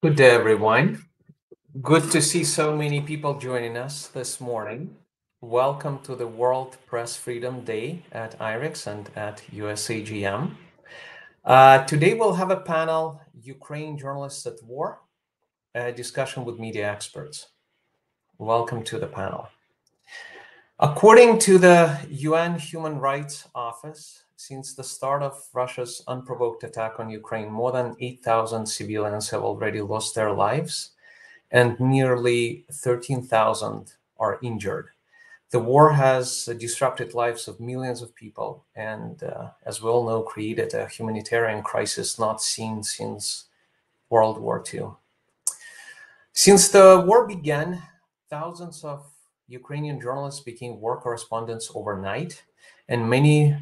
Good day, everyone. Good to see so many people joining us this morning. Welcome to the World Press Freedom Day at IREX and at USAGM. Today we'll have a panel, Ukrainian Journalists at War, a discussion with media experts. Welcome to the panel. According to the UN Human Rights Office, since the start of Russia's unprovoked attack on Ukraine, more than 8,000 civilians have already lost their lives and nearly 13,000 are injured. The war has disrupted lives of millions of people and, as we all know, created a humanitarian crisis not seen since World War II. Since the war began, thousands of Ukrainian journalists became war correspondents overnight, and many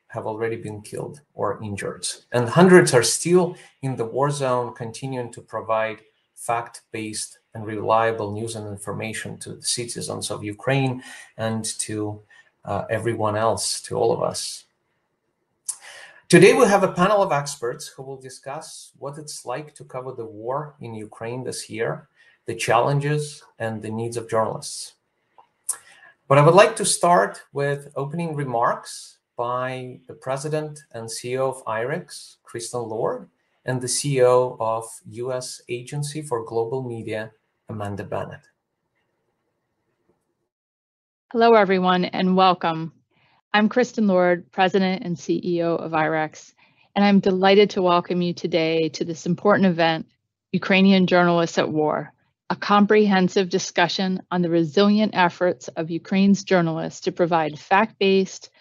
have already been killed or injured. And hundreds are still in the war zone, continuing to provide fact-based and reliable news and information to the citizens of Ukraine and to everyone else, to all of us. Today we have a panel of experts who will discuss what it's like to cover the war in Ukraine this year, the challenges and the needs of journalists. But I would like to start with opening remarks by the President and CEO of IREX, Kristen Lord, and the CEO of U.S. Agency for Global Media, Amanda Bennett. Hello, everyone, and welcome. I'm Kristen Lord, President and CEO of IREX, and I'm delighted to welcome you today to this important event, Ukrainian Journalists at War, a comprehensive discussion on the resilient efforts of Ukraine's journalists to provide fact-based,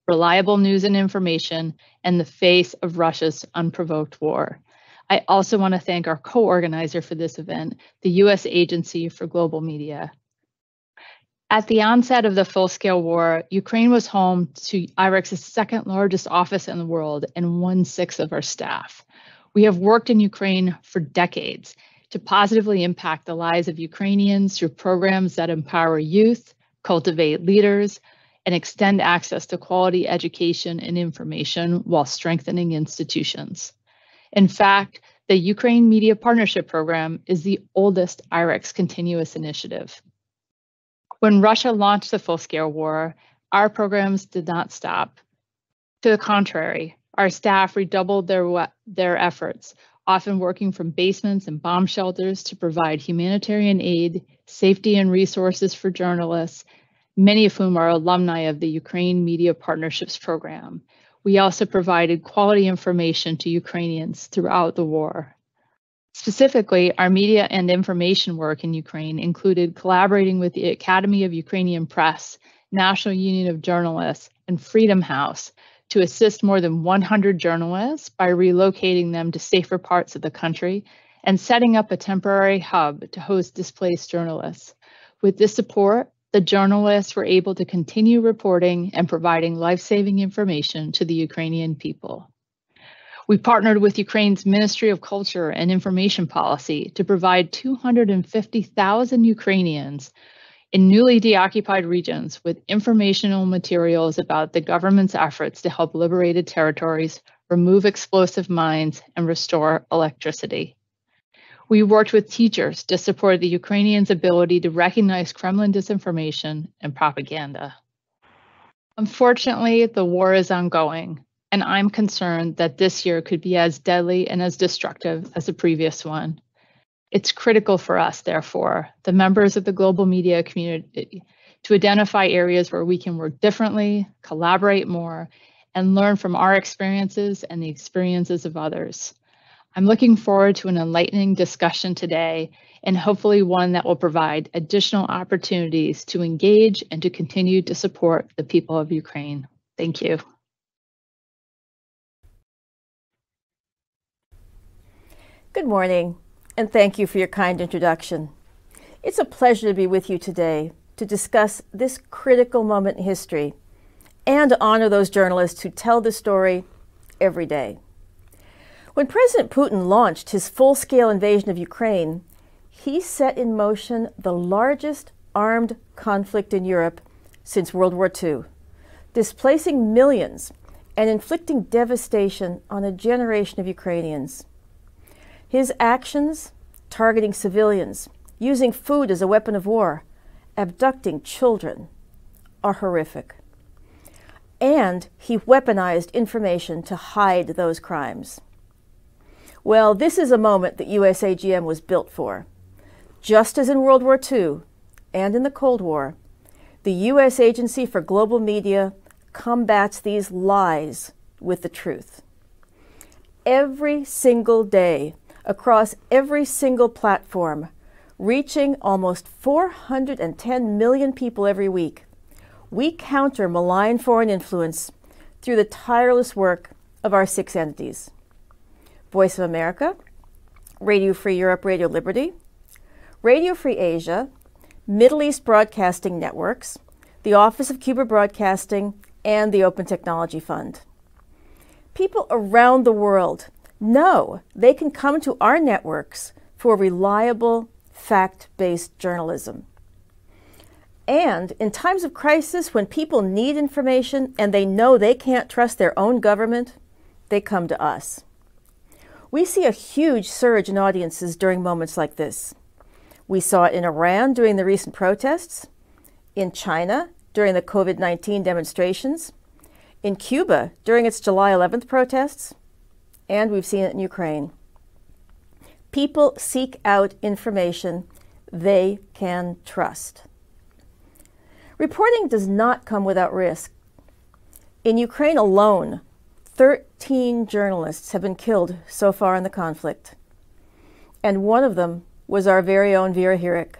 reliable news and information in the face of Russia's unprovoked war. I also want to thank our co-organizer for this event, the U.S. Agency for Global Media. At the onset of the full-scale war, Ukraine was home to IREX's second largest office in the world and 1/6 of our staff. We have worked in Ukraine for decades to positively impact the lives of Ukrainians through programs that empower youth, cultivate leaders, and extend access to quality education and information while strengthening institutions. In fact, the Ukraine Media Partnership Program is the oldest IREX continuous initiative. When Russia launched the full-scale war, our programs did not stop. To the contrary, our staff redoubled their efforts, often working from basements and bomb shelters to provide humanitarian aid, safety and resources for journalists, many of whom are alumni of the Ukraine Media Partnerships Program. We also provided quality information to Ukrainians throughout the war. Specifically, our media and information work in Ukraine included collaborating with the Academy of Ukrainian Press, National Union of Journalists, and Freedom House to assist more than 100 journalists by relocating them to safer parts of the country and setting up a temporary hub to host displaced journalists. With this support, the journalists were able to continue reporting and providing life-saving information to the Ukrainian people. We partnered with Ukraine's Ministry of Culture and Information Policy to provide 250,000 Ukrainians in newly deoccupied regions with informational materials about the government's efforts to help liberated territories, remove explosive mines, and restore electricity. We worked with teachers to support the Ukrainians' ability to recognize Kremlin disinformation and propaganda. Unfortunately, the war is ongoing, and I'm concerned that this year could be as deadly and as destructive as the previous one. It's critical for us, therefore, the members of the global media community, to identify areas where we can work differently, collaborate more, and learn from our experiences and the experiences of others. I'm looking forward to an enlightening discussion today, and hopefully one that will provide additional opportunities to engage and to continue to support the people of Ukraine. Thank you. Good morning, and thank you for your kind introduction. It's a pleasure to be with you today to discuss this critical moment in history and to honor those journalists who tell the story every day. When President Putin launched his full-scale invasion of Ukraine, he set in motion the largest armed conflict in Europe since World War II, displacing millions and inflicting devastation on a generation of Ukrainians. His actions targeting civilians, using food as a weapon of war, abducting children are horrific. And he weaponized information to hide those crimes. Well, this is a moment that USAGM was built for. Just as in World War II and in the Cold War, the U.S. Agency for Global Media combats these lies with the truth. Every single day, across every single platform, reaching almost 410 million people every week, we counter malign foreign influence through the tireless work of our 6 entities: Voice of America, Radio Free Europe, Radio Liberty, Radio Free Asia, Middle East Broadcasting Networks, the Office of Cuba Broadcasting, and the Open Technology Fund. People around the world know they can come to our networks for reliable, fact-based journalism. And in times of crisis, when people need information and they know they can't trust their own government, they come to us. We see a huge surge in audiences during moments like this. We saw it in Iran during the recent protests, in China during the COVID-19 demonstrations, in Cuba during its July 11th protests, and we've seen it in Ukraine. People seek out information they can trust. Reporting does not come without risk. In Ukraine alone, 13 journalists have been killed so far in the conflict. And one of them was our very own Vera Hirek,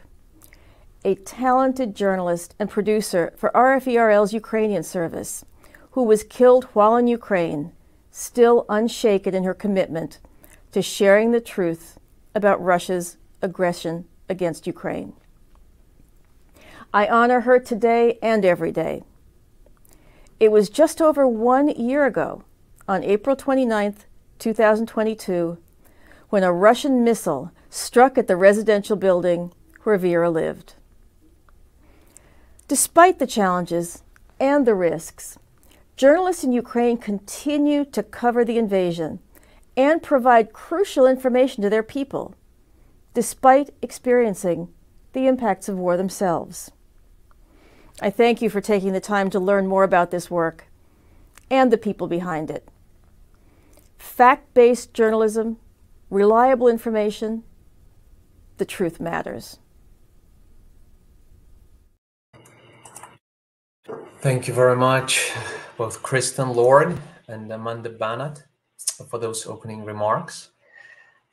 a talented journalist and producer for RFERL's Ukrainian service, who was killed while in Ukraine, still unshaken in her commitment to sharing the truth about Russia's aggression against Ukraine. I honor her today and every day. It was just over 1 year ago, on April 29th, 2022, when a Russian missile struck at the residential building where Vera lived. Despite the challenges and the risks, journalists in Ukraine continue to cover the invasion and provide crucial information to their people, despite experiencing the impacts of war themselves. I thank you for taking the time to learn more about this work and the people behind it. Fact-based journalism, reliable information, the truth matters. Thank you very much, both Kristen Lord and Amanda Bannett, for those opening remarks.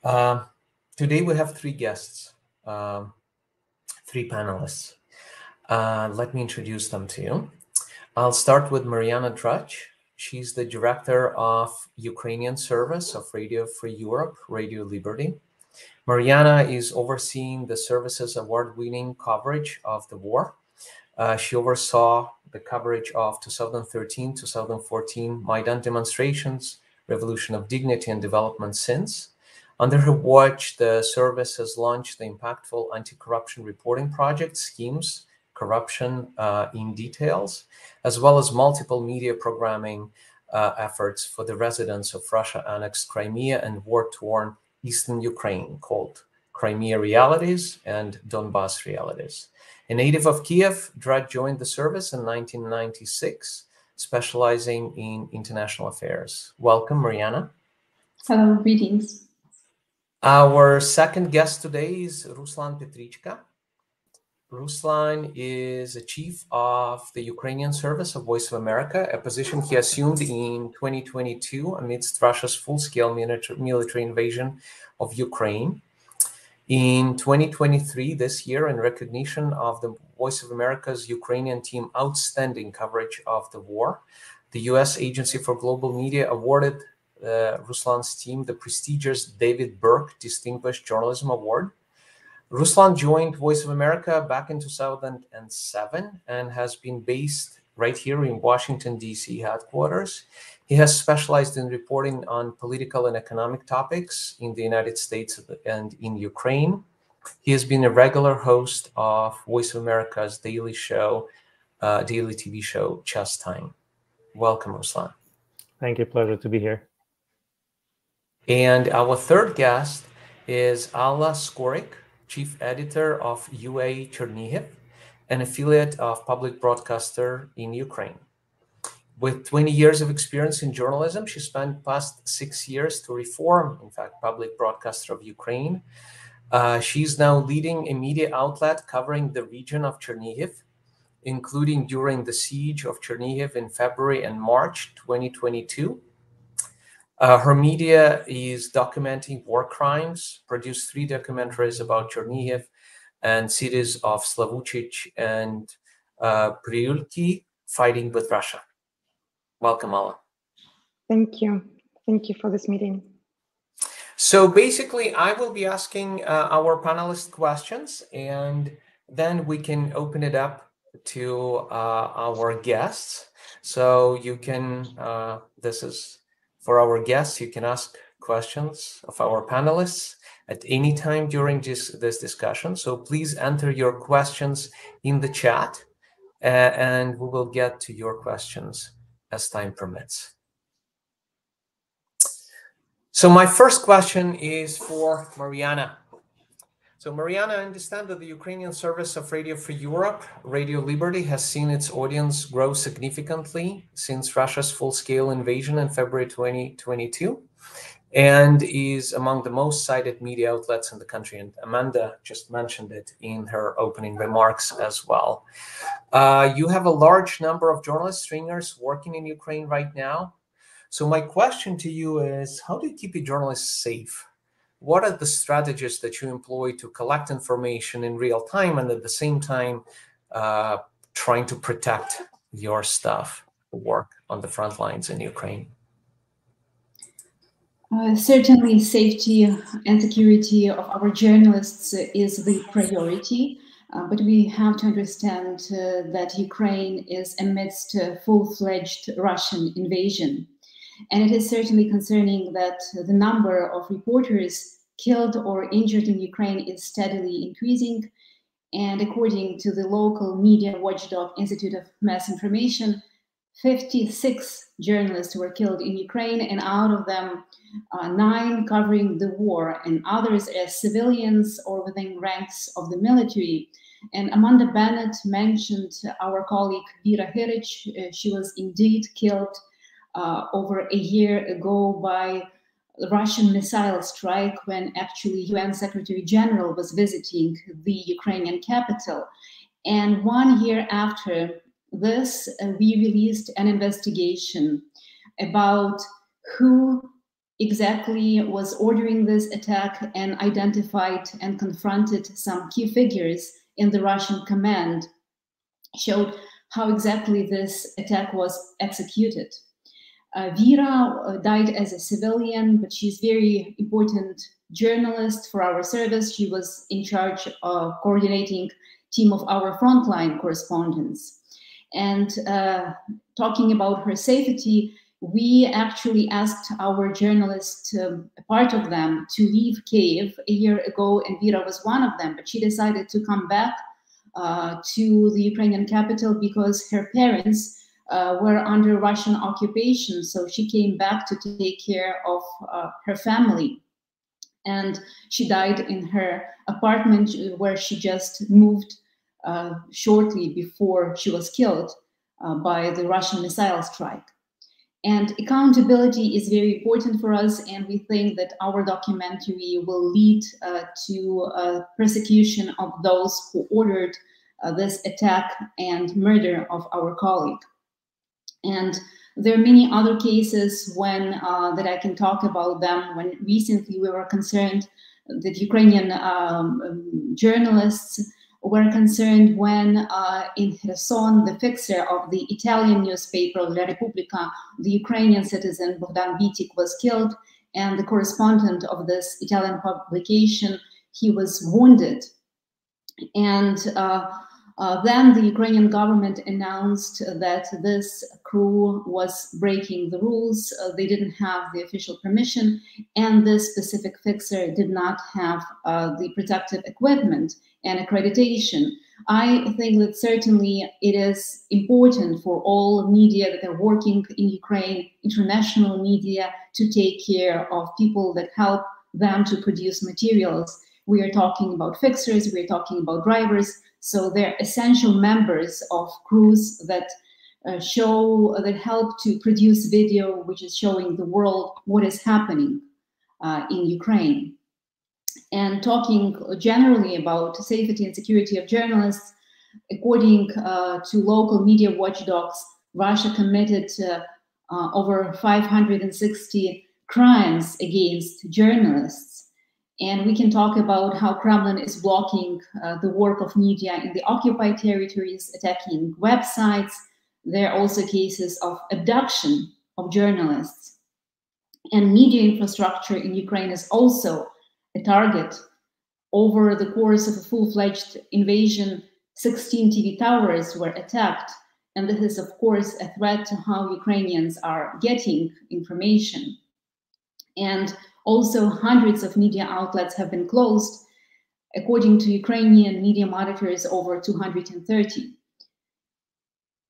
Today we have 3 guests, 3 panelists. Let me introduce them to you. I'll start with Mariana Drach. She's the director of Ukrainian Service of Radio Free Europe, Radio Liberty. Mariana is overseeing the service's award-winning coverage of the war. She oversaw the coverage of 2013-2014 Maidan demonstrations, Revolution of Dignity and Development since. Under her watch, the service has launched the impactful anti-corruption reporting project, Schemes, Corruption in Details, as well as multiple media programming efforts for the residents of Russia-annexed Crimea and war-torn Eastern Ukraine, called Crimea Realities and Donbass Realities. A native of Kiev, Drach joined the service in 1996, specializing in international affairs. Welcome, Mariana. Hello, greetings. Our second guest today is Ruslan Petrichka. Ruslan is a chief of the Ukrainian Service of Voice of America, a position he assumed in 2022 amidst Russia's full-scale military invasion of Ukraine. In 2023, this year, in recognition of the Voice of America's Ukrainian team outstanding coverage of the war, the U.S. Agency for Global Media awarded Ruslan's team the prestigious David Burke Distinguished Journalism Award. Ruslan joined Voice of America back in 2007 and has been based right here in Washington, D.C. headquarters. He has specialized in reporting on political and economic topics in the United States and in Ukraine. He has been a regular host of Voice of America's daily TV show, Chess Time. Welcome, Ruslan. Thank you. Pleasure to be here. And our third guest is Alla Skorik, Chief Editor of UA Chernihiv, an affiliate of public broadcaster in Ukraine. With 20 years of experience in journalism, she spent past 6 years to reform, in fact, public broadcaster of Ukraine. She's now leading a media outlet covering the region of Chernihiv, including during the siege of Chernihiv in February and March 2022. Her media is documenting war crimes, produced 3 documentaries about Chernihiv and cities of Slavuchich and Priulki fighting with Russia. Welcome, Alla. Thank you. Thank you for this meeting. So basically, I will be asking our panelists questions, and then we can open it up to our guests. So you can, this is for our guests, you can ask questions of our panelists at any time during this discussion. So please enter your questions in the chat, and we will get to your questions as time permits. So my first question is for Mariana. So Mariana, I understand that the Ukrainian Service of Radio Free Europe, Radio Liberty, has seen its audience grow significantly since Russia's full-scale invasion in February 2022, and is among the most cited media outlets in the country. And Amanda just mentioned it in her opening remarks as well. You have a large number of journalists, stringers working in Ukraine right now. So my question to you is, how do you keep your journalists safe? What are the strategies that you employ to collect information in real time and at the same time trying to protect your staff who work on the front lines in Ukraine? Certainly, safety and security of our journalists is the priority, but we have to understand that Ukraine is amidst a full-fledged Russian invasion. And it is certainly concerning that the number of reporters killed or injured in Ukraine is steadily increasing. And according to the local media watchdog Institute of Mass Information, 56 journalists were killed in Ukraine, and out of them, 9 covering the war, and others as civilians or within ranks of the military. And Amanda Bennett mentioned our colleague Vera Hiric. She was indeed killed over a year ago by the Russian missile strike when actually UN Secretary General was visiting the Ukrainian capital. And 1 year after this, we released an investigation about who exactly was ordering this attack and identified and confronted some key figures in the Russian command, showed how exactly this attack was executed. Vera died as a civilian, but she's very important journalist for our service. She was in charge of coordinating team of our frontline correspondents. And talking about her safety, we actually asked our journalists, a part of them, to leave Kiev a year ago, and Vera was one of them, but she decided to come back to the Ukrainian capital because her parents were under Russian occupation. So she came back to take care of her family. And she died in her apartment where she just moved shortly before she was killed by the Russian missile strike. And accountability is very important for us, and we think that our documentary will lead to persecution of those who ordered this attack and murder of our colleague. And there are many other cases when that I can talk about them. When recently we were concerned that Ukrainian journalists were concerned when in Kherson, the fixer of the Italian newspaper La Repubblica, the Ukrainian citizen Bogdan Vitik was killed, and the correspondent of this Italian publication, he was wounded. And then the Ukrainian government announced that this crew was breaking the rules. They didn't have the official permission, and this specific fixer did not have the protective equipment and accreditation. I think that certainly it is important for all media that are working in Ukraine, international media, to take care of people that help them to produce materials. We are talking about fixers, we are talking about drivers, so they're essential members of crews that that help to produce video which is showing the world what is happening in Ukraine. And talking generally about safety and security of journalists, according to local media watchdogs, Russia committed over 560 crimes against journalists. And we can talk about how Kremlin is blocking the work of media in the occupied territories, attacking websites. There are also cases of abduction of journalists. And media infrastructure in Ukraine is also a target. Over the course of a full-fledged invasion, 16 TV towers were attacked. And this is, of course, a threat to how Ukrainians are getting information. And also hundreds of media outlets have been closed. According to Ukrainian media monitors, over 230.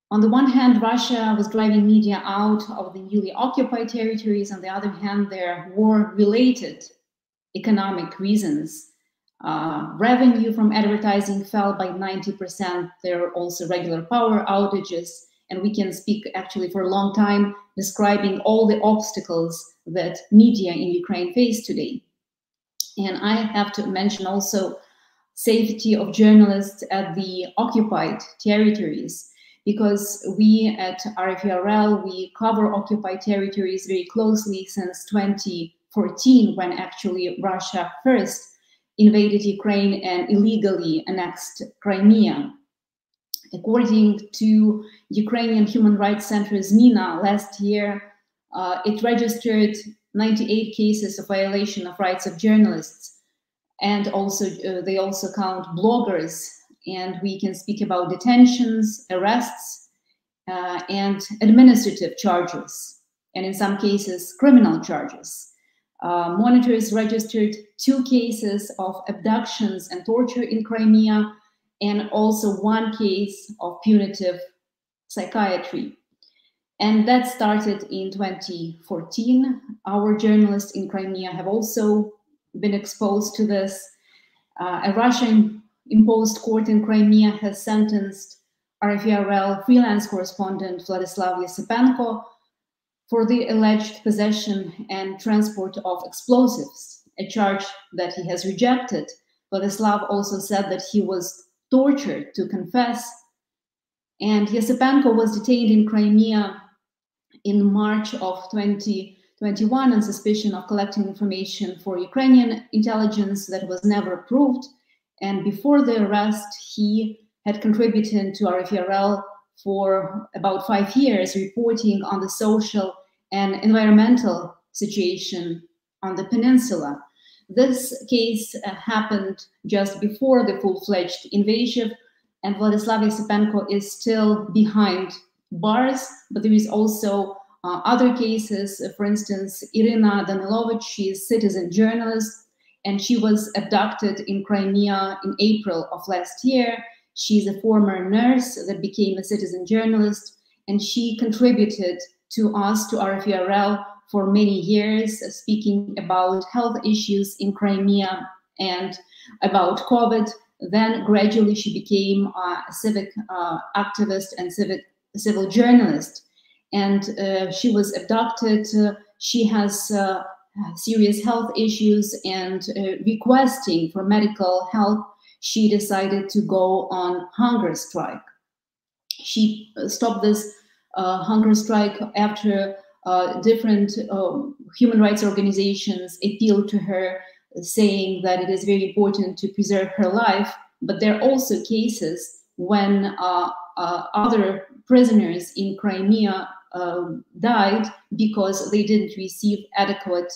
On the one hand, Russia was driving media out of the newly occupied territories. On the other hand, there are war-related economic reasons. Revenue from advertising fell by 90%. There are also regular power outages. And we can speak actually for a long time describing all the obstacles that media in Ukraine face today. And I have to mention also safety of journalists at the occupied territories, because we at RFERL, we cover occupied territories very closely since 2014, when actually Russia first invaded Ukraine and illegally annexed Crimea. According to Ukrainian Human Rights Center ZMINA, last year, it registered 98 cases of violation of rights of journalists. And also, they also count bloggers. And we can speak about detentions, arrests, and administrative charges, and in some cases, criminal charges. Monitors registered 2 cases of abductions and torture in Crimea, and also 1 case of punitive psychiatry. And that started in 2014. Our journalists in Crimea have also been exposed to this. A Russian-imposed court in Crimea has sentenced RFERL freelance correspondent Vladislav Yesepenko for the alleged possession and transport of explosives, a charge that he has rejected. Vladislav also said that he was tortured to confess. And Yesepenko was detained in Crimea in March of 2021 on suspicion of collecting information for Ukrainian intelligence that was never proved. And before the arrest, he had contributed to RFERL for about 5 years, reporting on the social and environmental situation on the peninsula. This case happened just before the full-fledged invasion, and Vladislav Yesepenko is still behind bars, but there is also other cases. For instance, Irina Danilovich, she is a citizen journalist, and she was abducted in Crimea in April of last year. She's a former nurse that became a citizen journalist, and she contributed to us, to RFERL, for many years, speaking about health issues in Crimea and about COVID. Then gradually she became a civic activist and civil journalist. And she was abducted. She has serious health issues, and requesting for medical help, she decided to go on hunger strike. She stopped this hunger strike after different human rights organizations appealed to her, saying that it is very important to preserve her life. But there are also cases when other prisoners in Crimea died because they didn't receive adequate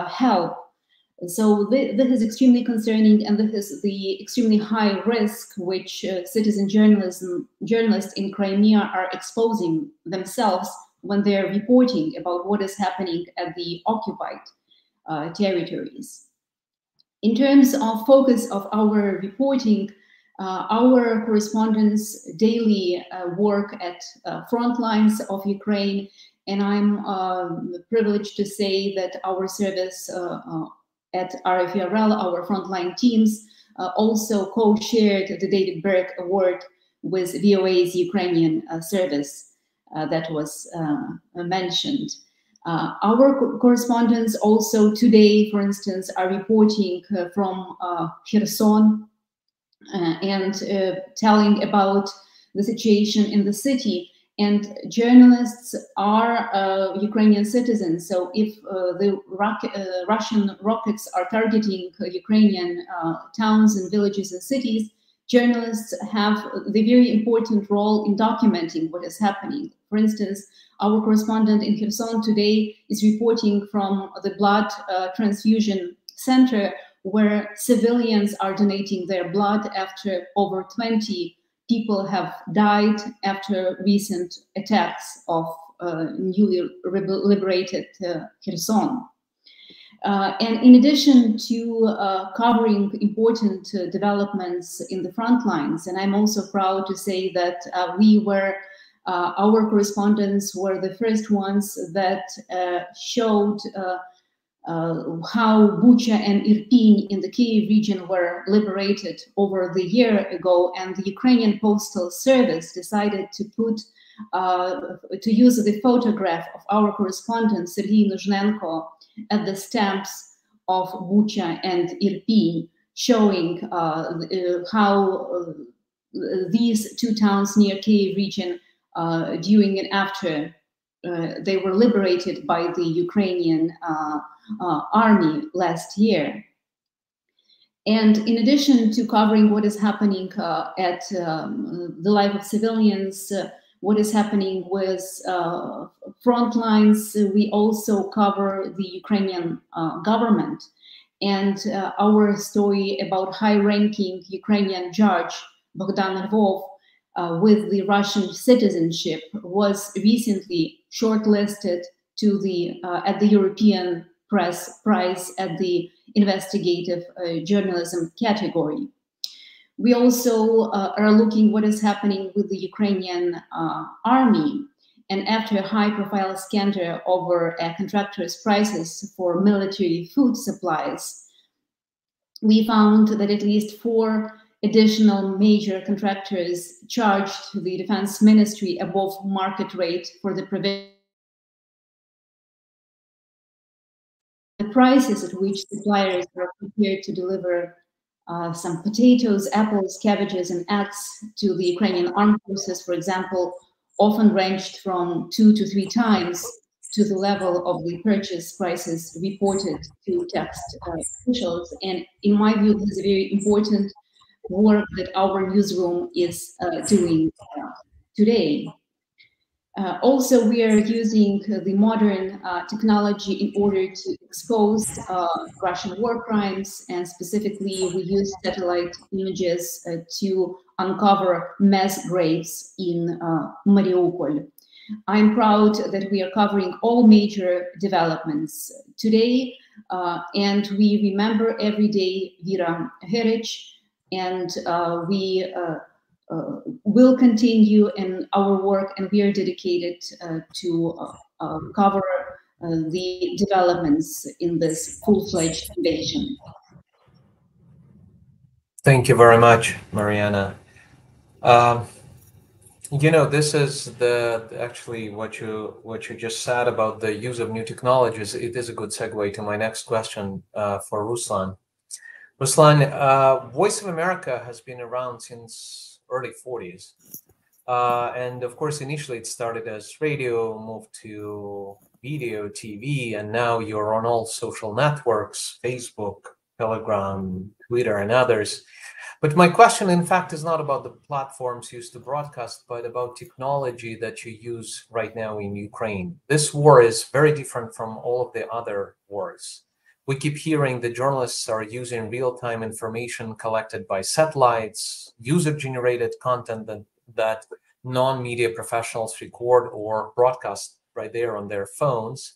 help. So this is extremely concerning, and this is the extremely high risk which citizen journalists in Crimea are exposing themselves when they're reporting about what is happening at the occupied territories. In terms of focus of our reporting, our correspondents daily work at front lines of Ukraine, and I'm privileged to say that our service at RFERL, our frontline teams, also co-shared the David Berg Award with VOA's Ukrainian service that was mentioned. Our correspondents also today, for instance, are reporting from Kherson and telling about the situation in the city. And journalists are Ukrainian citizens. So if the Russian rockets are targeting Ukrainian towns and villages and cities, journalists have the very important role in documenting what is happening. For instance, our correspondent in Kherson today is reporting from the blood transfusion center where civilians are donating their blood after over 20 people have died after recent attacks of newly liberated Kherson. And in addition to covering important developments in the front lines, and I'm also proud to say that our correspondents were the first ones that showed how Bucha and Irpin in the Kyiv region were liberated over the year ago, and the Ukrainian Postal Service decided to use the photograph of our correspondent Sergei Nuzhnenko at the stamps of Bucha and Irpin, showing how these two towns near Kyiv region during and after they were liberated by the Ukrainian army last year. And in addition to covering what is happening at the life of civilians, what is happening with front lines, we also cover the Ukrainian government. And our story about high-ranking Ukrainian judge Bogdan Lvov with the Russian citizenship was recently shortlisted to at the European Press Prize at the investigative journalism category. We also are looking what is happening with the Ukrainian army. And after a high-profile scandal over contractors' prices for military food supplies, we found that at least 4 additional major contractors charged the Defense Ministry above market rate for the provision. The prices at which suppliers were prepared to deliver some potatoes, apples, cabbages, and eggs to the Ukrainian armed forces, for example, often ranged from 2 to 3 times to the level of the purchase prices reported to tax officials. And in my view, this is a very important work that our newsroom is doing today. Also, we are using the modern technology in order to expose Russian war crimes, and specifically we use satellite images to uncover mass graves in Mariupol. I'm proud that we are covering all major developments today, and we remember every day Vera Heric, and we will continue in our work, and we are dedicated to cover the developments in this full-fledged invasion. Thank you very much, Mariana. You know, this is actually what you just said about the use of new technologies. It is a good segue to my next question for Ruslan. Ruslan, Voice of America has been around since early 40s. And of course, initially it started as radio, moved to video, TV, and now you're on all social networks, Facebook, Telegram, Twitter, and others. But my question, in fact, is not about the platforms used to broadcast, but about technology that you use right now in Ukraine. This war is very different from all of the other wars. We keep hearing the journalists are using real-time information collected by satellites, user-generated content that non-media professionals record or broadcast right there on their phones.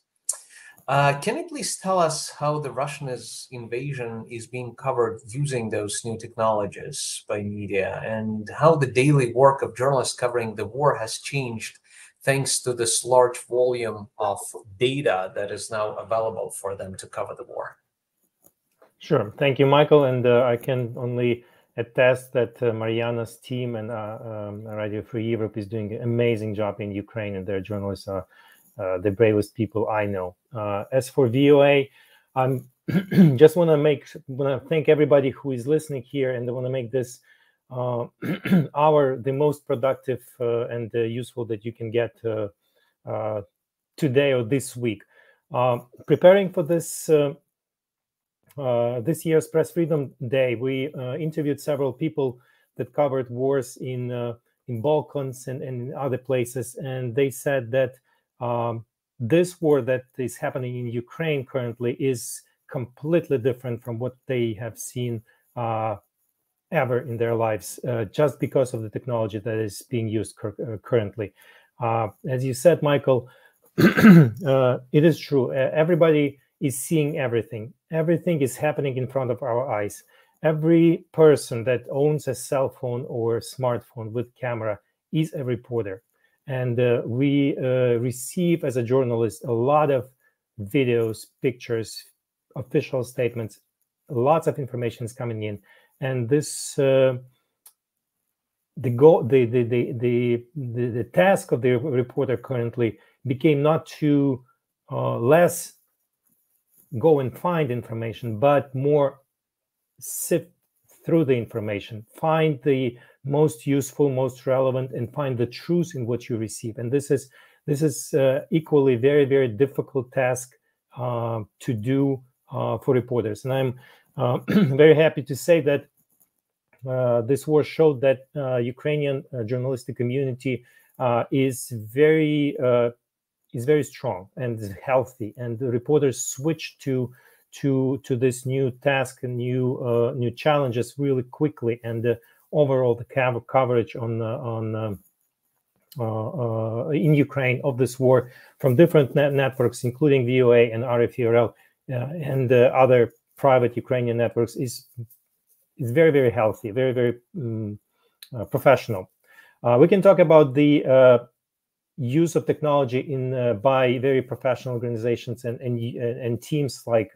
Can you please tell us how the Russian invasion is being covered using those new technologies by media, and how the daily work of journalists covering the war has changed thanks to this large volume of data that is now available for them to cover the war? Sure. Thank you, Michael. And I can only attest that Mariana's team and Radio Free Europe is doing an amazing job in Ukraine, and their journalists are the bravest people I know. As for VOA, I'm just want to thank everybody who is listening here, and I want to make this the most productive and useful that you can get today or this week. Preparing for this this year's Press Freedom Day, we interviewed several people that covered wars in Balkans and in other places, and they said that this war that is happening in Ukraine currently is completely different from what they have seen ever in their lives, just because of the technology that is being used currently. As you said, Michael, it is true. Everybody is seeing everything. Everything is happening in front of our eyes. Every person that owns a cell phone or smartphone with camera is a reporter. And we receive, as a journalist, a lot of videos, pictures, official statements. Lots of information is coming in. And this, the task of the reporter currently became not to less go and find information, but more sift through the information, find the most useful, most relevant, and find the truth in what you receive. And this is equally very, very difficult task to do for reporters. And I'm very happy to say that this war showed that Ukrainian journalistic community is very strong and healthy, and the reporters switched to this new task and new challenges really quickly. And overall, the coverage in Ukraine of this war from different networks, including VOA and RFERL and other private Ukrainian networks, is very, very healthy, very, very professional. We can talk about the use of technology by very professional organizations and teams like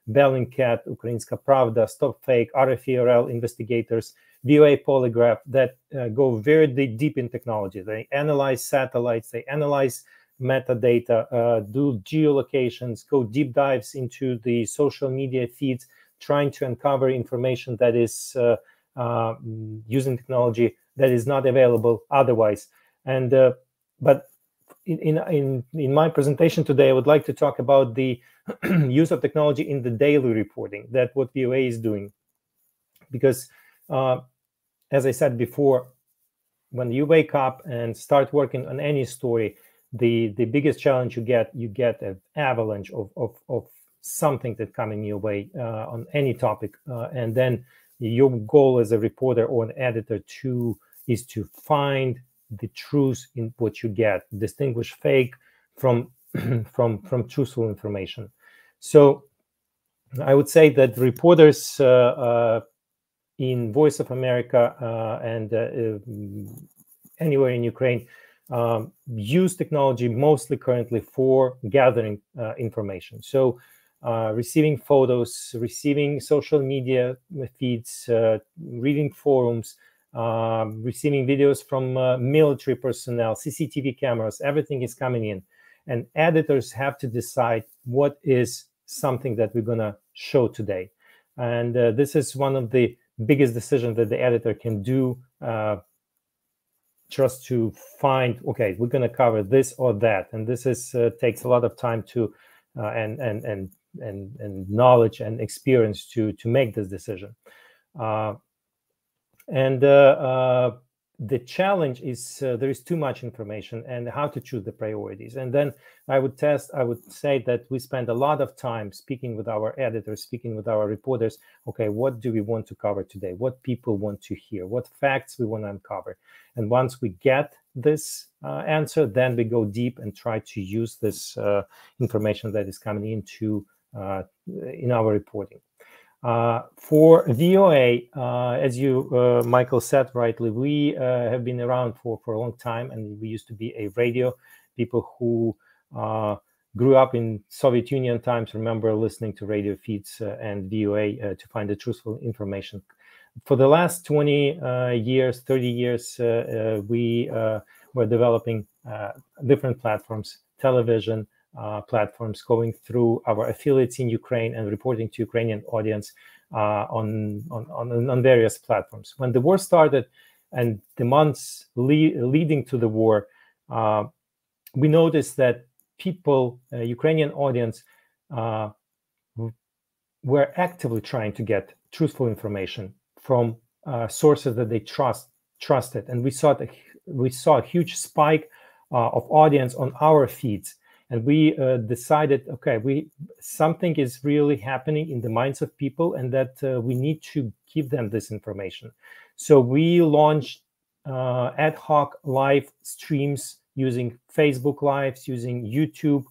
Bellingcat, Ukrainska Pravda, Stop Fake, RFERL investigators, VOA Polygraph, that go very deep in technology. They analyze satellites, they analyze metadata, do geolocations, go deep dives into the social media feeds, trying to uncover information that is using technology that is not available otherwise. And but in my presentation today, I would like to talk about the use of technology in the daily reporting, that what VOA is doing. Because as I said before, when you wake up and start working on any story, the biggest challenge you get an avalanche of something that coming your way on any topic, and then your goal as a reporter or an editor is to find the truth in what you get, distinguish fake from truthful information. So I would say that reporters in Voice of America and anywhere in Ukraine use technology mostly currently for gathering information. So receiving photos, receiving social media feeds, reading forums, receiving videos from military personnel, CCTV cameras, everything is coming in. And editors have to decide what is something that we're going to show today. And this is one of the biggest decisions that the editor can do, just to find, okay, we're going to cover this or that. And this is takes a lot of time to and knowledge and experience to make this decision. The challenge is there is too much information and how to choose the priorities. And then I would say that we spend a lot of time speaking with our editors, speaking with our reporters. Okay, what do we want to cover today? What people want to hear? What facts we want to uncover? And once we get this answer, then we go deep and try to use this information that is coming into in our reporting. For VOA, as you, Michael, said rightly, we have been around for a long time, and we used to be a radio. People who grew up in Soviet Union times remember listening to radio feeds and VOA to find the truthful information. For the last 20 years, 30 years, we were developing different platforms, television platforms, going through our affiliates in Ukraine and reporting to Ukrainian audience on various platforms. When the war started and the months leading to the war, we noticed that people, Ukrainian audience, were actively trying to get truthful information from sources that they trusted, and we saw a huge spike of audience on our feeds, and we decided, okay, something is really happening in the minds of people, and that we need to give them this information. So we launched ad hoc live streams using Facebook Lives, using YouTube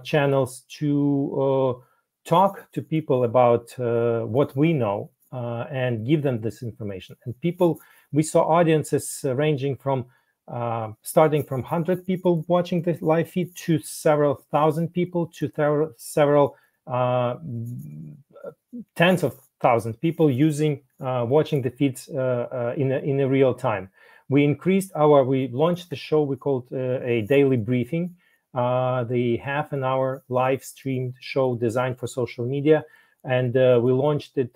channels to talk to people about what we know and give them this information. And people, we saw audiences ranging from starting from 100 people watching the live feed to several thousand people to several tens of thousands people using watching the feeds in a real time. We launched the show we called a daily briefing, the half-an-hour live streamed show designed for social media, and we launched it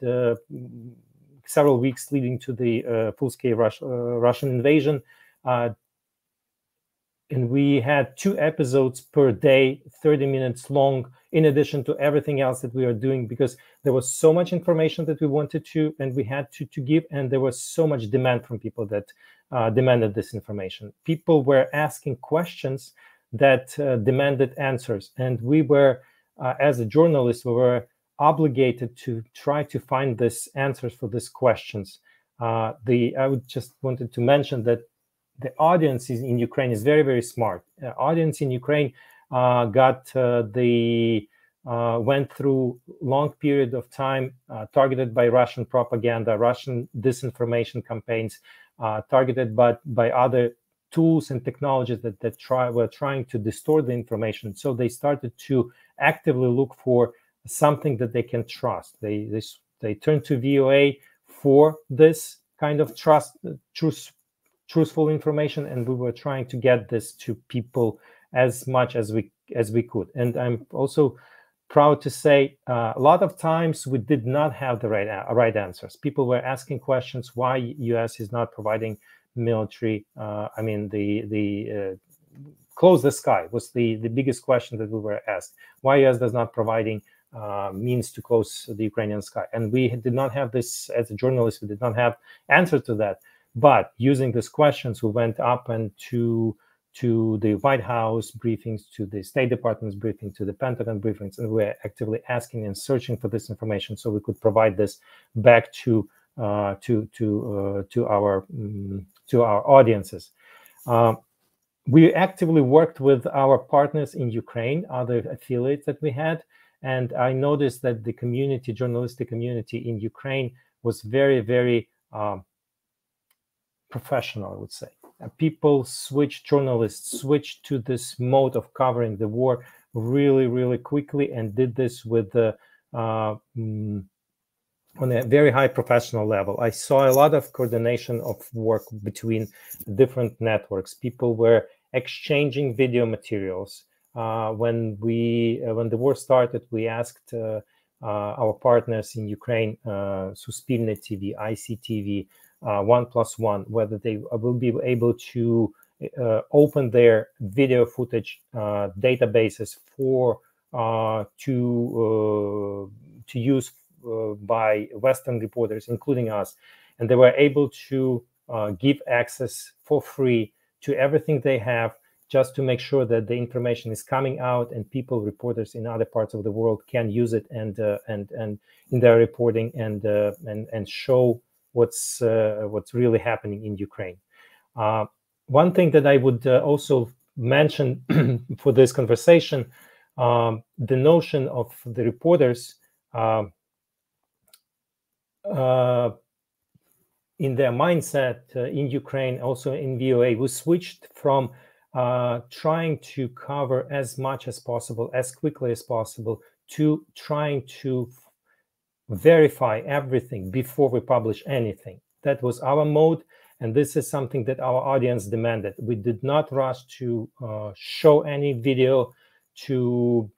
several weeks leading to the full-scale Russian invasion. And we had 2 episodes per day, 30 minutes long, in addition to everything else that we are doing, because there was so much information that we wanted to, and we had to give, and there was so much demand from people that demanded this information. People were asking questions that demanded answers, and we were, as a journalist, we were obligated to try to find these answers for these questions. I would just wanted to mention that the audience in Ukraine is very, very smart. Audience in Ukraine went through long period of time targeted by Russian propaganda, Russian disinformation campaigns, targeted by other tools and technologies that were trying to distort the information. So they started to actively look for something that they can trust. They turned to VOA for this kind of truthful information, and we were trying to get this to people as much as we could. And I'm also proud to say a lot of times we did not have the right answers. People were asking questions why US is not providing military. Close the sky was the biggest question that we were asked. Why US does not providing means to close the Ukrainian sky? And we did not have this, as a journalist, we did not have answer to that. But using these questions, we went up and to the White House briefings, to the State Department's briefing, to the Pentagon briefings, and we're actively asking and searching for this information so we could provide this back to our audiences. We actively worked with our partners in Ukraine, other affiliates that we had, and I noticed that the journalistic community in Ukraine was very, very professional, I would say. Journalists switched to this mode of covering the war really, really quickly, and did this with on a very high professional level. I saw a lot of coordination of work between different networks. People were exchanging video materials. When the war started, we asked our partners in Ukraine, Suspilne TV, ICTV, 1+1, whether they will be able to open their video footage databases to use by Western reporters, including us, and they were able to give access for free to everything they have, just to make sure that the information is coming out and reporters in other parts of the world can use it and in their reporting and show what's really happening in Ukraine. One thing that I would also mention for this conversation, the notion of the reporters in their mindset in Ukraine, also in VOA, we switched from trying to cover as much as possible, as quickly as possible, to trying to verify everything before we publish anything. That was our mode, and this is something that our audience demanded. We did not rush to show any video, to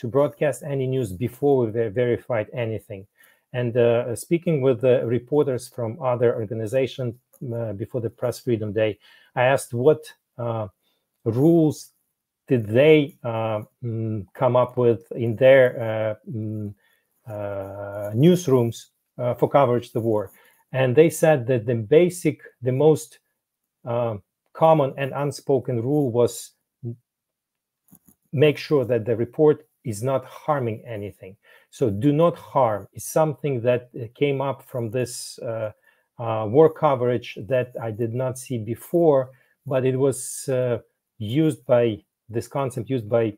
broadcast any news before we verified anything. And speaking with the reporters from other organizations before the Press Freedom Day, I asked what rules did they come up with in their newsrooms for coverage of the war. And they said that the most common and unspoken rule was make sure that the report is not harming anything. So do not harm is something that came up from this war coverage that I did not see before, but it was used by this concept used by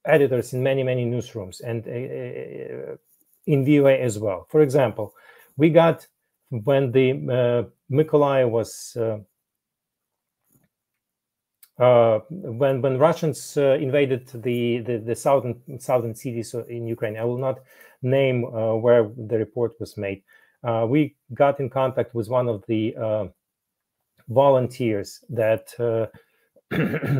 editors in many newsrooms and in VOA as well. For example, we got when the Mykolaiv was when Russians invaded the southern cities in Ukraine. I will not name where the report was made. We got in contact with one of the volunteers that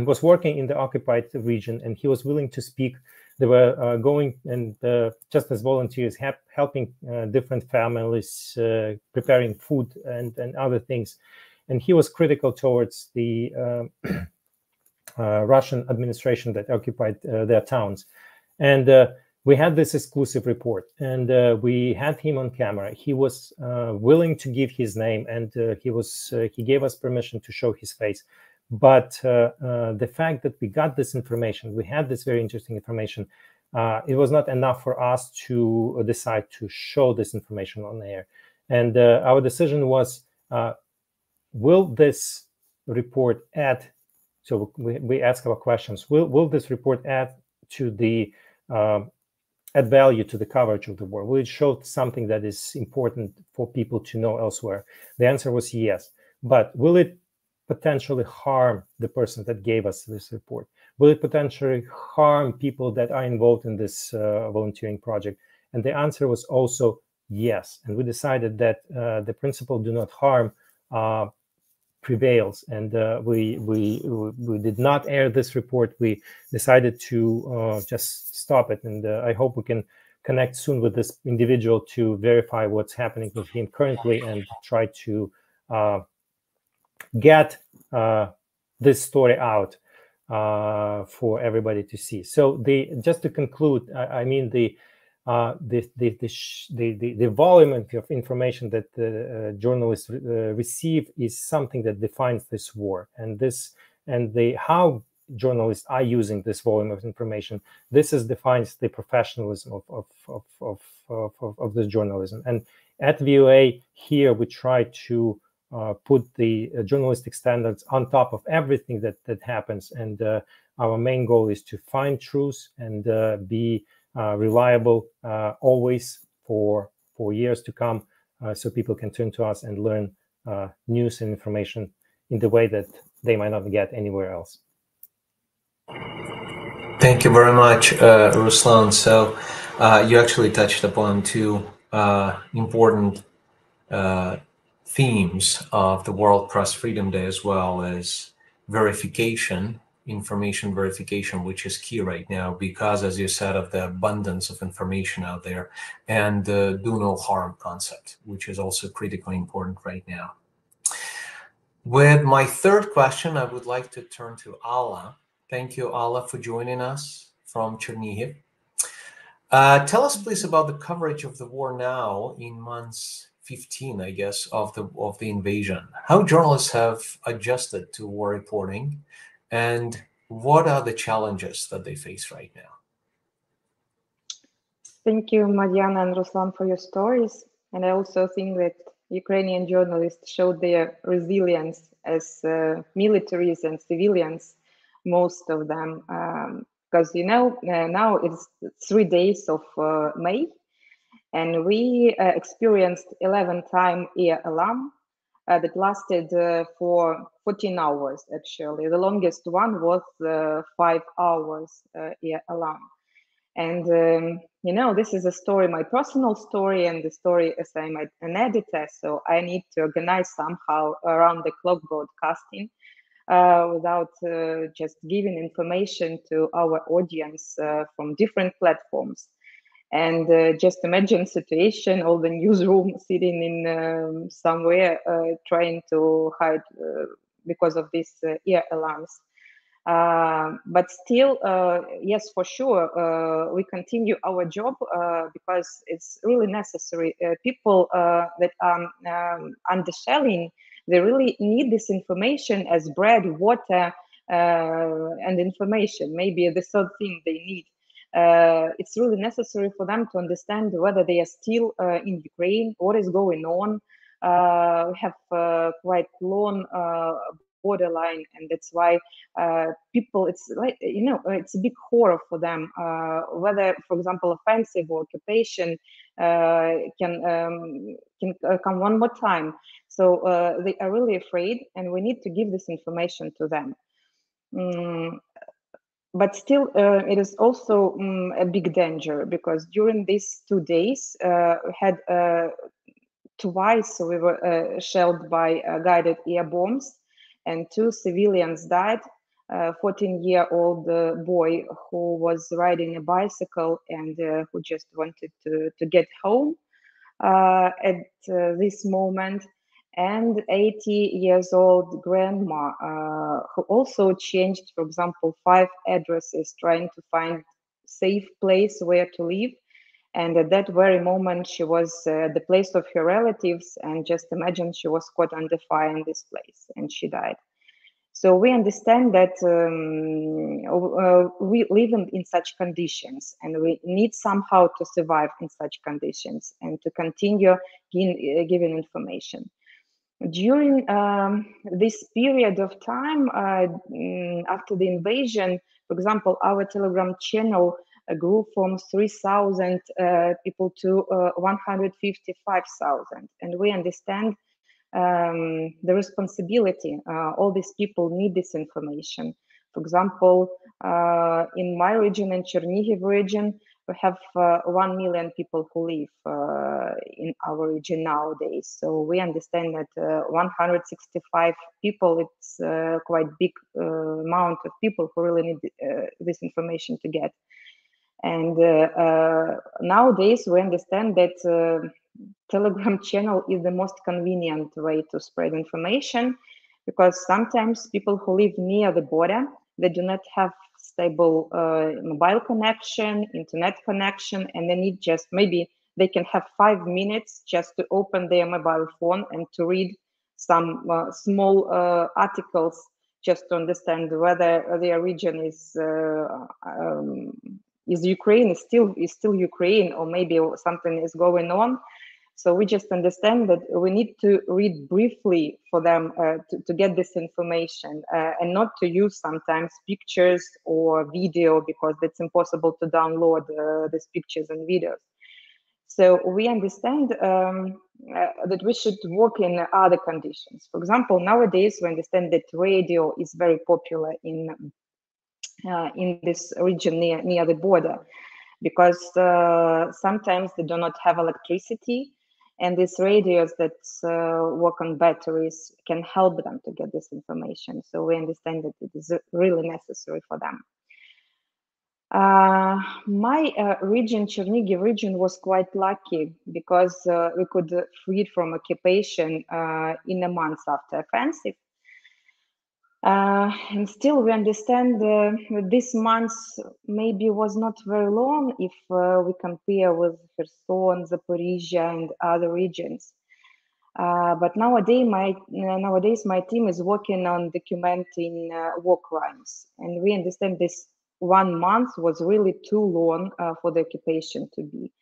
was working in the occupied region, and he was willing to speak. They were going and just as volunteers helping different families, preparing food and other things. And he was critical towards the Russian administration that occupied their towns. And we had this exclusive report, and we had him on camera. He was willing to give his name, and he gave us permission to show his face. But the fact that we got this information, we had this very interesting information, it was not enough for us to decide to show this information on air. And our decision was, will this report add, so we ask our questions, will this report add to the, add value to the coverage of the war? Will it show something that is important for people to know elsewhere? The answer was yes. But will it potentially harm the person that gave us this report? Will it potentially harm people that are involved in this volunteering project? And the answer was also yes. And we decided that the principle "do not harm" prevails, and we did not air this report. We decided to just stop it, and I hope we can connect soon with this individual to verify what's happening with him currently and try to get this story out for everybody to see. So just to conclude, I mean the volume of information that the journalists receive is something that defines this war, and how journalists are using this volume of information. This defines the professionalism of this journalism. And at VOA here, we try to put the journalistic standards on top of everything that happens, and our main goal is to find truth and be reliable always for years to come, so people can turn to us and learn news and information in the way that they might not get anywhere else. Thank you very much, Ruslan. So you actually touched upon two important themes of the World Press Freedom Day, as well as verification, information verification, which is key right now because, as you said, of the abundance of information out there, and the do no harm concept, which is also critically important right now. With my third question, I would like to turn to Alla. Thank you, Alla, for joining us from Chernihiv. Tell us, please, about the coverage of the war now in months 15, I guess, of the invasion. How journalists have adjusted to war reporting, and what are the challenges that they face right now? Thank you, Mariana and Ruslan, for your stories. And I also think that Ukrainian journalists showed their resilience as militaries and civilians, most of them, because now it's 3 days of May, And we experienced 11-time air alarm that lasted for 14 hours, actually. The longest one was 5 hours air alarm. And, you know, this is a story, my personal story, and the story as I'm an editor, so I need to organize somehow around the clock broadcasting without just giving information to our audience from different platforms. And just imagine situation, all the newsroom sitting in somewhere trying to hide because of these air alarms. But still, yes, for sure, we continue our job because it's really necessary. People that are undershelling, they really need this information as bread, water, and information. Maybe the third thing they need. It's really necessary for them to understand whether they are still in Ukraine, what is going on. We have quite long borderline, and that's why people, it's like, you know, it's a big horror for them whether, for example, offensive or occupation can come one more time. So they are really afraid, and we need to give this information to them. But still, it is also a big danger, because during these 2 days, we had twice we were shelled by guided air bombs, and 2 civilians died. 14-year-old boy who was riding a bicycle and who just wanted to get home at this moment, and 80 years old grandma who also changed, for example, 5 addresses trying to find safe place where to live. And at that very moment, she was at the place of her relatives, and just imagine, she was caught under fire in this place and she died. So we understand that we live in such conditions, and we need somehow to survive in such conditions and to continue giving information. During this period of time, after the invasion, for example, our Telegram channel grew from 3,000 people to 155,000. And we understand the responsibility. All these people need this information. For example, in my region, in Chernihiv region, we have 1 million people who live in our region nowadays. So we understand that 165 people, it's quite big amount of people who really need this information to get. And nowadays we understand that Telegram channel is the most convenient way to spread information, because sometimes people who live near the border, they do not have stable mobile connection, internet connection, and they need just, maybe they can have 5 minutes just to open their mobile phone and to read some small articles, just to understand whether their region is Ukraine, is still Ukraine, or maybe something is going on. So we just understand that we need to read briefly for them to get this information, and not to use sometimes pictures or video, because it's impossible to download these pictures and videos. So we understand that we should work in other conditions. For example, nowadays we understand that radio is very popular in this region near the border, because sometimes they do not have electricity, and these radios that work on batteries can help them to get this information. So we understand that it is really necessary for them. My region, Chernihiv region, was quite lucky, because we could free from occupation in a month after offensive. And still we understand this month maybe was not very long if we compare with Kherson, Zaporizhia, and other regions. But nowadays my team is working on documenting war crimes, and we understand this 1 month was really too long for the occupation to be,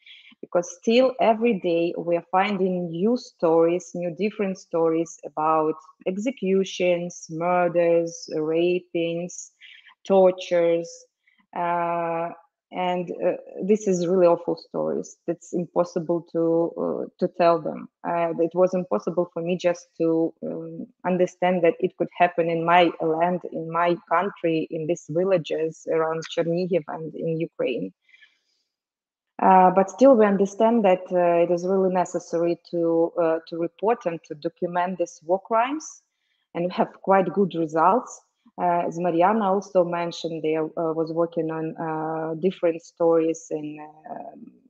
because still every day we are finding new stories, different stories about executions, murders, rapings, tortures. And this is really awful stories. It's impossible to tell them. It was impossible for me just to understand that it could happen in my land, in my country, in these villages around Chernihiv and in Ukraine. But still, we understand that it is really necessary to report and to document these war crimes, and we have quite good results. As Mariana also mentioned, they was working on different stories in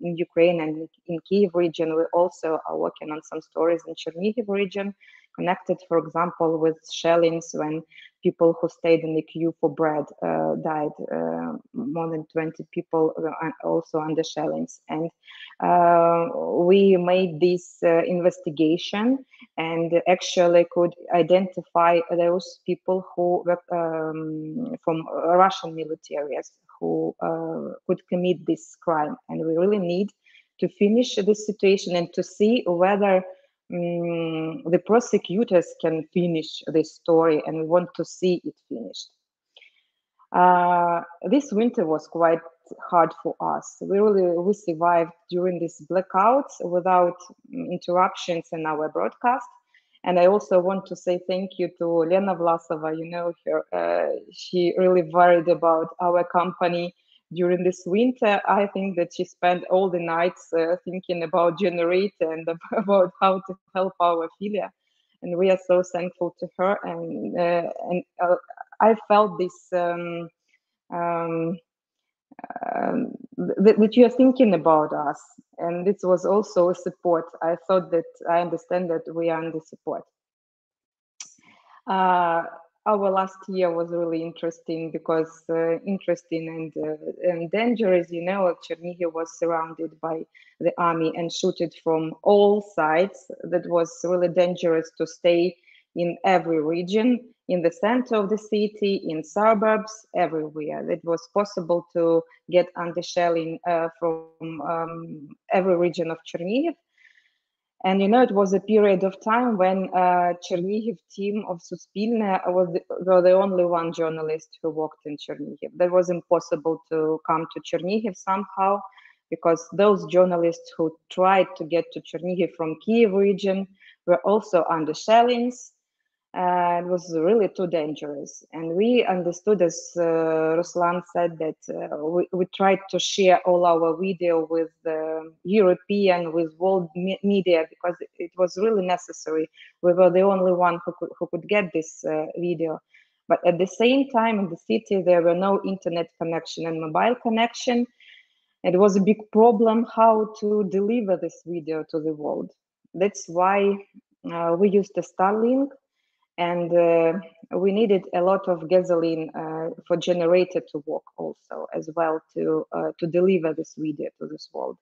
Ukraine and in Kyiv region. We also are working on some stories in Chernihiv region, connected, for example, with shellings when people who stayed in the queue for bread died. More than 20 people also under shellings. And we made this investigation and actually could identify those people who were from Russian military who could commit this crime. And we really need to finish this situation and to see whether the prosecutors can finish this story, and we want to see it finished. This winter was quite hard for us. We survived during these blackouts without interruptions in our broadcast. And I also want to say thank you to Lena Vlasova. You know her. She really worried about our company during this winter. I think that she spent all the nights thinking about generator and about how to help our affiliate. And we are so thankful to her. And I felt this that you are thinking about us, and it was also a support. I thought that I understand that we are under support. Our last year was really interesting because interesting and dangerous. You know, Chernihiv was surrounded by the army and shooted from all sides. That was really dangerous to stay in every region, in the center of the city, in suburbs, everywhere. It was possible to get under shelling from every region of Chernihiv. And you know, it was a period of time when Chernihiv team of Suspilne were the only one journalist who worked in Chernihiv. That was impossible to come to Chernihiv somehow, because those journalists who tried to get to Chernihiv from Kyiv region were also under shellings. It was really too dangerous. And we understood, as Ruslan said, that we tried to share all our video with European, with world media, because it was really necessary. We were the only one who could get this video. But at the same time, in the city, there were no internet connection and mobile connection. It was a big problem how to deliver this video to the world. That's why we used the Starlink. And we needed a lot of gasoline for generator to work also as well to deliver this video to this world.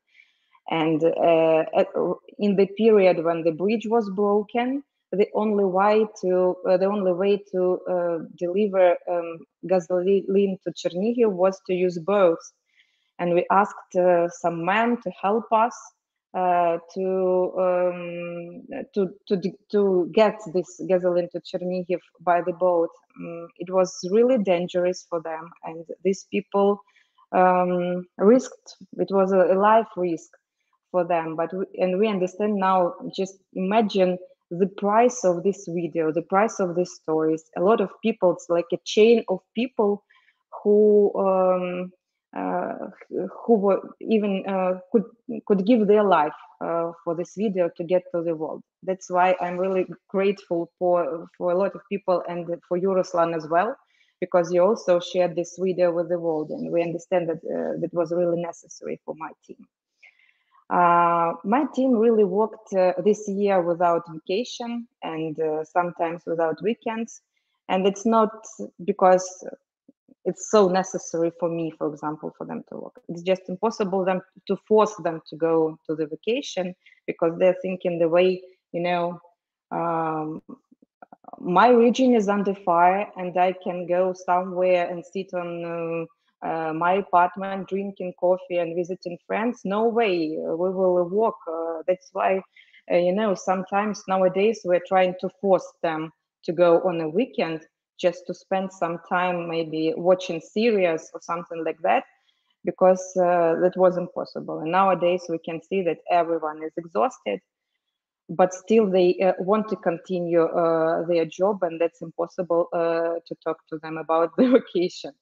And in the period when the bridge was broken, the only way to deliver gasoline to Chernihiv was to use boats. And we asked some men to help us to get this gasoline to Chernihiv by the boat. It was really dangerous for them, and these people risked. It was a life risk for them. But we understand now. Just imagine the price of this video, the price of these stories. A lot of people. It's like a chain of people who were even could give their life for this video to get to the world. That's why I'm really grateful for a lot of people, and for you, Ruslan, as well, because you also shared this video with the world, and we understand that that was really necessary for my team. My team really worked this year without vacation and sometimes without weekends, and it's not because it's so necessary for me, for example, for them to work. It's just impossible to force them to go to the vacation, because they're thinking the way, you know, my region is under fire and I can go somewhere and sit on my apartment drinking coffee and visiting friends. No way, we will walk. That's why, you know, sometimes nowadays we're trying to force them to go on a weekend, just to spend some time maybe watching series or something like that. because that was impossible. And nowadays we can see that everyone is exhausted, but still they want to continue their job, and that's impossible to talk to them about the vacation.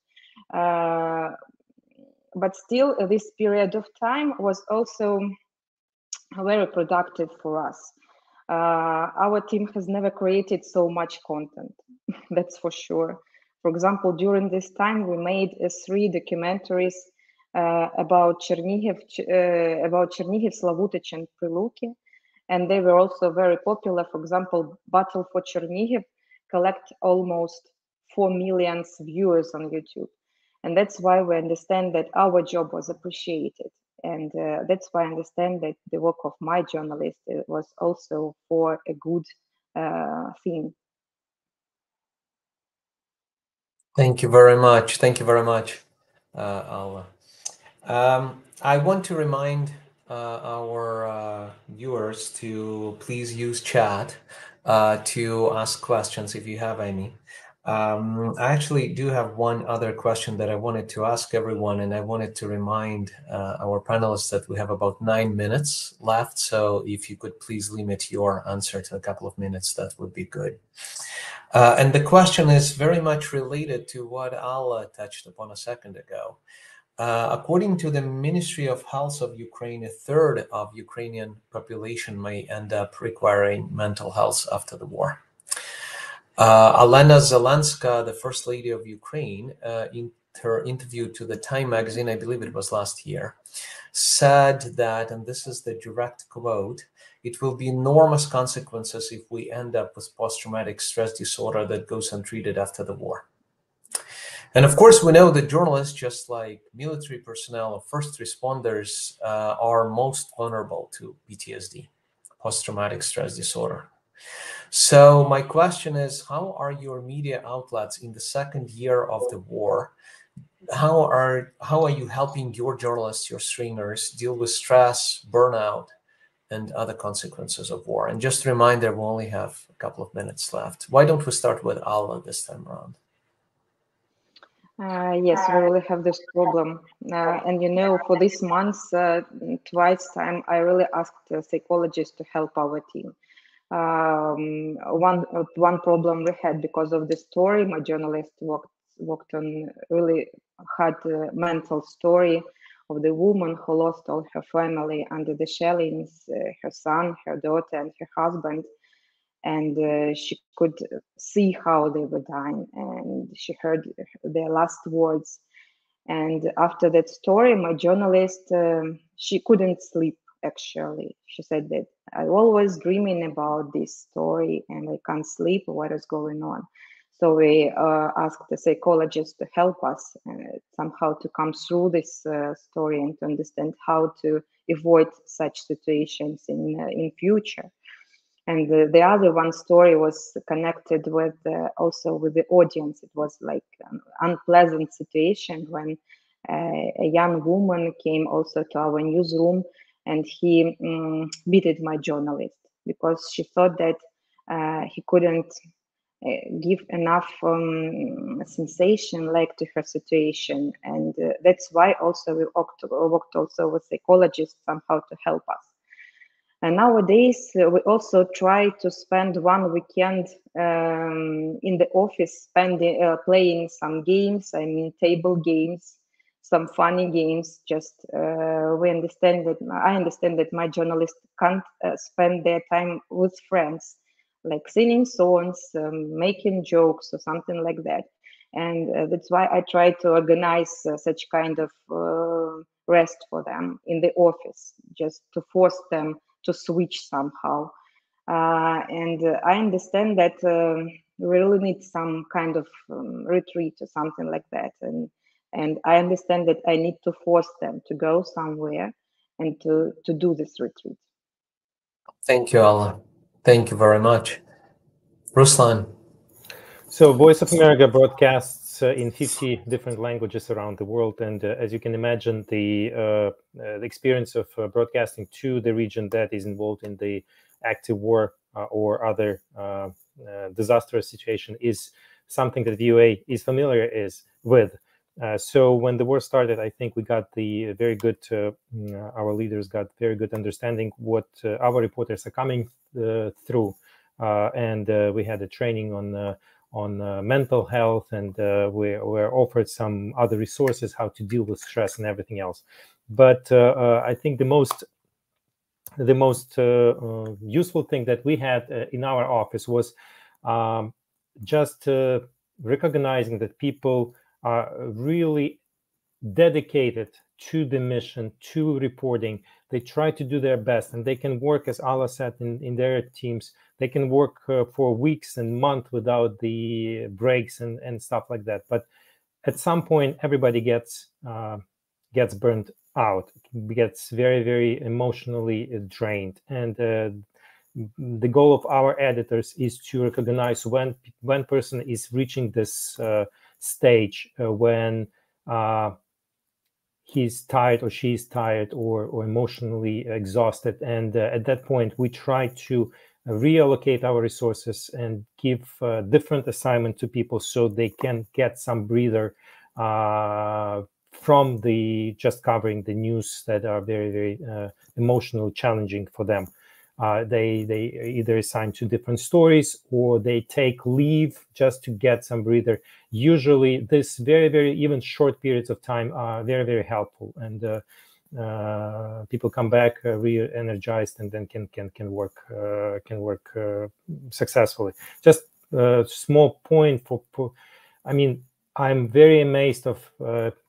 But still, this period of time was also very productive for us. Our team has never created so much content, that's for sure. For example, during this time, we made 3 documentaries about Chernihiv, Slavutic, and Priluki, and they were also very popular. For example, Battle for Chernihiv collect almost 4 million viewers on YouTube. And that's why we understand that our job was appreciated. And that's why I understand that the work of my journalist was also for a good thing. Thank you very much. Thank you very much, Alla. I want to remind our viewers to please use chat to ask questions if you have any. I actually do have one other question that I wanted to ask everyone, and I wanted to remind our panelists that we have about 9 minutes left. So if you could please limit your answer to a couple of minutes, that would be good. And the question is very much related to what Alla touched upon a second ago. According to the Ministry of Health of Ukraine, 1/3 of Ukrainian population may end up requiring mental health after the war. Alena Zelenska, the First Lady of Ukraine, in her interview to the Time magazine, I believe it was last year, said that, and this is the direct quote, "It will be enormous consequences if we end up with post-traumatic stress disorder that goes untreated after the war." And of course, we know that journalists, just like military personnel or first responders, are most vulnerable to PTSD, post-traumatic stress disorder. So my question is, how are your media outlets in the second year of the war? How are you helping your journalists, your stringers, deal with stress, burnout, and other consequences of war? And just a reminder, we only have a couple of minutes left. Why don't we start with Alla this time around? Yes, we really have this problem. And you know, for this month, twice time, I really asked a psychologist to help our team. One problem we had because of the story, my journalist worked on really hard mental story of the woman who lost all her family under the shellings, her son, her daughter, and her husband. And she could see how they were dying, and she heard their last words. And after that story, my journalist, she couldn't sleep, actually. She said that I always dreaming about this story and I can't sleep. What is going on? So we asked the psychologist to help us somehow to come through this story and to understand how to avoid such situations in future. And the other one story was connected with also with the audience. It was like an unpleasant situation when a young woman came also to our newsroom, and he beated my journalist because she thought that he couldn't give enough sensation like to her situation. And that's why also we worked also with psychologists somehow to help us. And nowadays, we also try to spend one weekend in the office, playing some games, I mean, table games, some funny games. Just I understand that my journalists can't spend their time with friends, like singing songs, making jokes, or something like that. And that's why I try to organize such kind of rest for them in the office, just to force them to switch somehow. And I understand that we really need some kind of retreat or something like that. And I understand that I need to force them to go somewhere and to do this retreat. Thank you, Alla. Thank you very much. Ruslan. So Voice of America broadcasts in 50 different languages around the world. And as you can imagine, the experience of broadcasting to the region that is involved in the active war or other disastrous situation is something that VOA is familiar with. So when the war started, I think we got the very good, our leaders got very good understanding what our reporters are coming through. And we had a training on mental health, and we were offered some other resources, how to deal with stress and everything else. But I think the most useful thing that we had in our office was just recognizing that people are really dedicated to the mission, to reporting. They try to do their best, and they can work, as Allah said, in their teams. They can work for weeks and months without the breaks and stuff like that. But at some point, everybody gets burned out, gets very, very emotionally drained. And the goal of our editors is to recognize when person is reaching this stage when he's tired or she's tired or emotionally exhausted. And at that point, we try to reallocate our resources and give different assignment to people so they can get some breather from the just covering the news that are very, very emotionally challenging for them. They either assign to different stories or they take leave just to get some breather. Usually this very, very even short periods of time are very, very helpful, and people come back re-energized and then can work successfully. Just a small point for I mean, I'm very amazed of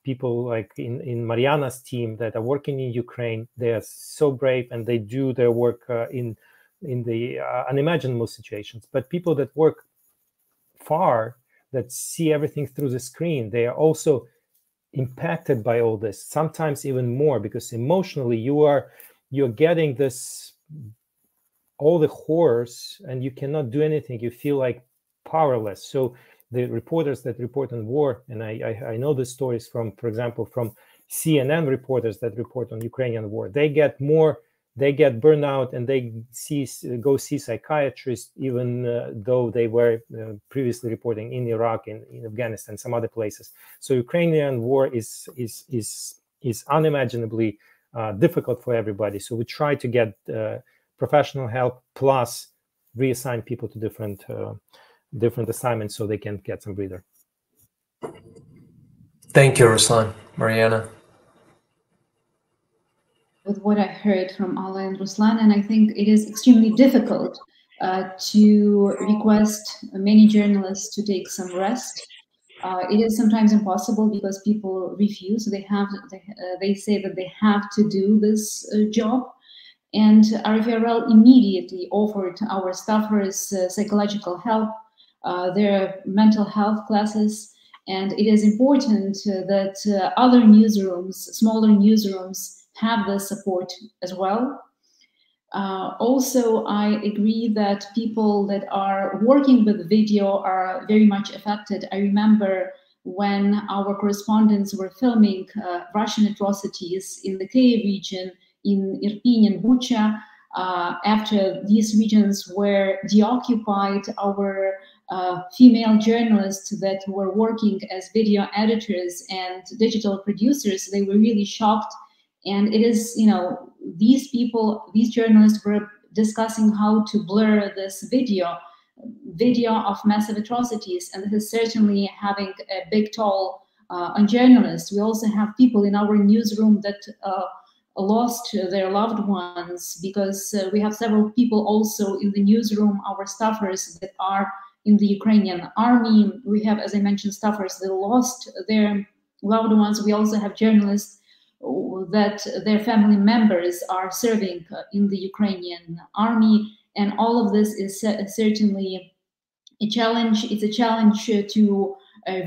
people like in Mariana's team that are working in Ukraine. They are so brave and they do their work in the unimaginable situations. But people that work far, that see everything through the screen, they are also impacted by all this. Sometimes even more, because emotionally you're getting this all the horrors and you cannot do anything. You feel like powerless. So the reporters that report on war, and I know the stories from, for example, from CNN reporters that report on Ukrainian war, they get burnout and they go see psychiatrists, even though they were previously reporting in Iraq, in Afghanistan, some other places. So Ukrainian war is unimaginably difficult for everybody. So we try to get professional help plus reassign people to different assignments so they can get some breather. Thank you, Ruslan. Mariana? With what I heard from Allah and Ruslan, and I think it is extremely difficult to request many journalists to take some rest. It is sometimes impossible because people refuse. They say that they have to do this job. And RFRL immediately offered our staffers psychological help, their mental health classes. And it is important that other newsrooms, smaller newsrooms, have the support as well. Also, I agree that people that are working with video are very much affected. I remember when our correspondents were filming Russian atrocities in the Kyiv region, in Irpin and Bucha, after these regions were deoccupied, our female journalists that were working as video editors and digital producers, they were really shocked. And it is, these journalists were discussing how to blur this video of massive atrocities. And this is certainly having a big toll on journalists. We also have people in our newsroom that lost their loved ones, because we have several people also in the newsroom, our staffers that are in the Ukrainian army. We have, as I mentioned, staffers that lost their loved ones. We also have journalists that their family members are serving in the Ukrainian army. And all of this is certainly a challenge. It's a challenge to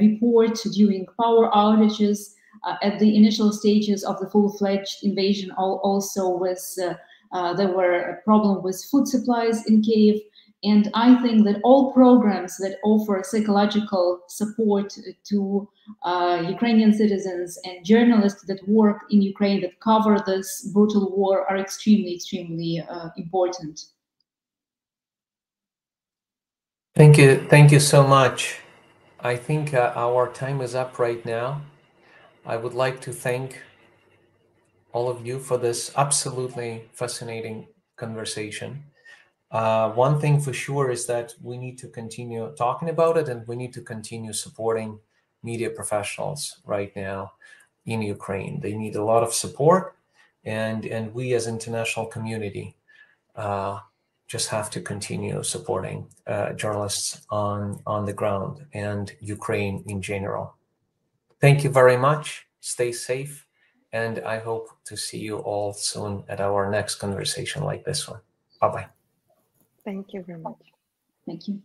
report during power outages. At the initial stages of the full-fledged invasion, also there were a problem with food supplies in Kyiv. And I think that all programs that offer psychological support to Ukrainian citizens and journalists that work in Ukraine that cover this brutal war are extremely, extremely important. Thank you so much. I think our time is up right now. I would like to thank all of you for this absolutely fascinating conversation. One thing for sure is that we need to continue talking about it, and we need to continue supporting media professionals right now in Ukraine. They need a lot of support, and we as international community just have to continue supporting journalists on the ground and Ukraine in general. Thank you very much. Stay safe, and I hope to see you all soon at our next conversation like this one. Bye-bye. Thank you very much. Thank you.